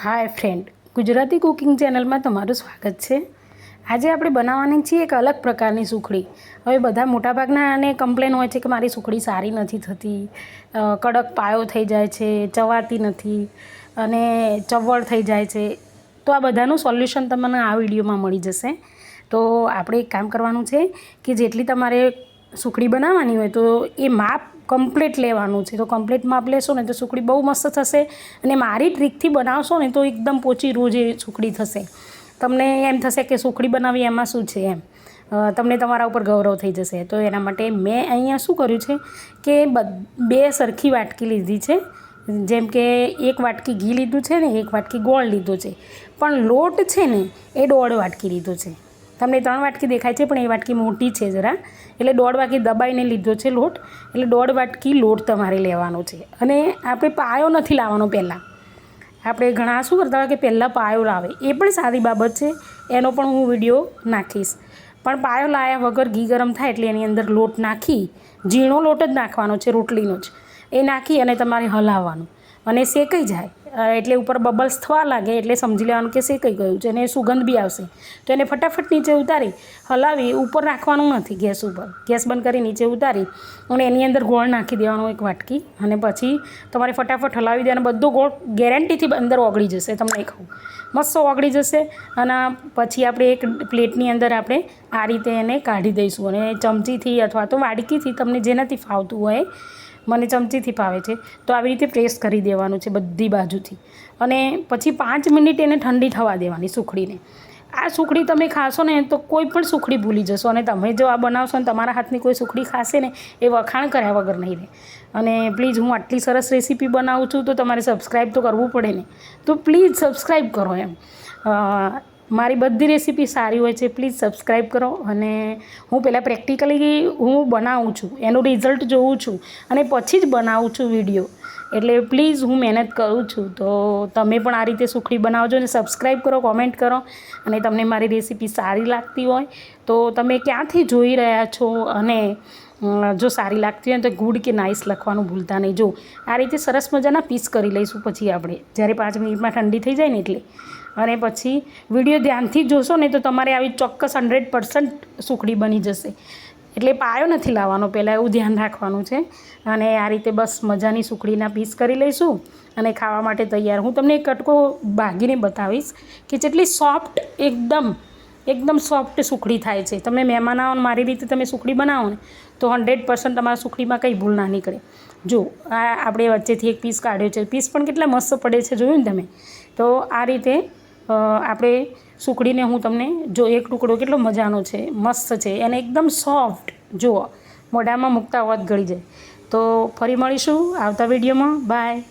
હાય friend, Gujarati cooking ચેનલમાં તમારું સ્વાગત છે। આજે આપણે બનાવવાની છીએ એક અલગ પ્રકારની સુખડી। હવે બધા મોટાભાગનાને કમ્પ્લેન હોય છે કે મારી સુખડી સારી નથી થતી, કડક પાયો થઈ જાય છે, ચવાતી નથી અને ચવળ થઈ જાય છે। તો આ બધાનું સોલ્યુશન તમને આ વિડીયોમાં મળી જશે। તો આપણે એક કામ કરવાનું છે કે જેટલી તમારે સુખડી બનાવવાની હોય તો એ માપ કમ્પ્લીટ લેવાનું છે। તો કમ્પ્લીટ માપ લેશો ને તો સુખડી બહુ મસ્ત થશે અને મારી ટ્રીકથી બનાવશો ને તો એકદમ પોચી રોજ એ સુખડી થશે। તમને એમ થશે કે સુખડી બનાવી એમાં શું છે એમ, તમને તમારા ઉપર ગૌરવ થઈ જશે। તો એના માટે મેં અહીંયા શું કર્યું છે કે બે સરખી વાટકી લીધી છે। જેમ કે એક વાટકી ઘી લીધું છે ને એક વાટકી ગોળ લીધો છે, પણ લોટ છે ને એ 1.5 વાટકી લીધો છે। તમને 3 વાટકી દેખાય છે પણ એ વાટકી મોટી છે જરા, એટલે 1.5 વાટકી દબાઈને લીધો છે લોટ, એટલે 1.5 વાટકી લોટ તમારે લેવાનો છે। અને આપણે પાયો નથી લાવવાનો। પહેલાં આપણે ઘણા શું કરતા હોય કે પહેલાં પાયો લાવે, એ પણ સારી બાબત છે, એનો પણ હું વિડીયો નાખીશ। પણ પાયો લાવ્યા વગર ઘી ગરમ થાય એટલે એની અંદર લોટ નાખી, ઝીણો લોટ જ નાખવાનો છે, રોટલીનો જ, એ નાખી અને તમારે હલાવવાનું અને શેકાઈ જાય એટલે ઉપર બબલ્સ થવા લાગે એટલે સમજી લેવાનું કે શેકાઈ ગયું છે અને સુગંધ બી આવશે। તો એને ફટાફટ નીચે ઉતારી હલાવી, ઉપર રાખવાનું નથી ગેસ ઉપર, ગેસ બંધ કરી નીચે ઉતારી અને એની અંદર ગોળ નાખી દેવાનો 1 વાટકી, અને પછી તમારે ફટાફટ હલાવી દેવાનો। બધો ગોળ ગેરંટીથી અંદર ઓગળી જશે, તમને કહું મસ્ત ઓગળી જશે। અને પછી આપણે એક પ્લેટની અંદર આપણે આ રીતે એને કાઢી દઈશું અને ચમચીથી અથવા તો વાડકીથી, તમને જેનાથી ફાવતું હોય, મને ચમચીથી ફાવે છે તો આવી રીતે પ્રેસ કરી દેવાનું છે બધી બાજુથી, અને પછી 5 મિનિટ એને ઠંડી થવા દેવાની સુખડીને। આ સુખડી તમે ખાશો ને તો કોઈ પણ સુખડી ભૂલી જશો, અને તમે જો આ બનાવશો ને તમારા હાથની કોઈ સુખડી ખાશે ને એ વખાણ કર્યા વગર નહીં રહે। અને પ્લીઝ, હું આટલી સરસ રેસીપી બનાવું છું તો તમારે સબસ્ક્રાઈબ તો કરવું પડે ને, તો પ્લીઝ સબસ્ક્રાઈબ કરો એમ। મારી બધી રેસીપી સારી હોય છે, પ્લીઝ સબસ્ક્રાઈબ કરો। અને હું પહેલાં પ્રેક્ટિકલી હું બનાવું છું, એનું રિઝલ્ટ જોઉં છું અને પછી જ બનાવું છું વિડીયો, એટલે પ્લીઝ હું મહેનત કરું છું। તો તમે પણ આ રીતે સુખડી બનાવજો અને સબસ્ક્રાઈબ કરો, કોમેન્ટ કરો। અને તમને મારી રેસીપી સારી લાગતી હોય તો તમે ક્યાંથી જોઈ રહ્યા છો, અને જો સારી લાગતી હોય તો ગુડ કે નાઇસ લખવાનું ભૂલતા નહીં। જો આ રીતે સરસ મજાના પીસ કરી લઈશું પછી આપણે, જ્યારે 5 મિનિટમાં ઠંડી થઈ જાય ને એટલે, અને પછી વિડીયો ધ્યાનથી જોશો ને તો તમારે આવી ચોક્કસ 100% સુખડી બની જશે। એટલે પાયો નથી લાવવાનો પહેલાં, એવું ધ્યાન રાખવાનું છે। અને આ રીતે બસ મજાની સુખડીના પીસ કરી લઈશું અને ખાવા માટે તૈયાર। હું તમને એક કટકો ભાગીને બતાવીશ કે જેટલી સોફ્ટ, એકદમ સોફ્ટ સુખડી થાય છે। તમે મહેમાન આવો ને મારી રીતે તમે સુખડી બનાવો ને તો 100% તમારા સુખડીમાં કંઈ ભૂલ ના નીકળે। જો આ આપણે વચ્ચેથી એક પીસ કાઢ્યો છે, પીસ પણ કેટલા મસ્ત પડે છે, જોયું ને તમે? તો આ રીતે આપણે સુખડીને હું તમને જો એક ટુકડો કેટલો મજાનો છે, મસ્ત છે, અને એકદમ સોફ્ટ, જુઓ મોઢામાં મૂકતા હોત ગળી જાય। તો ફરી મળીશું આવતા વિડીયોમાં, બાય।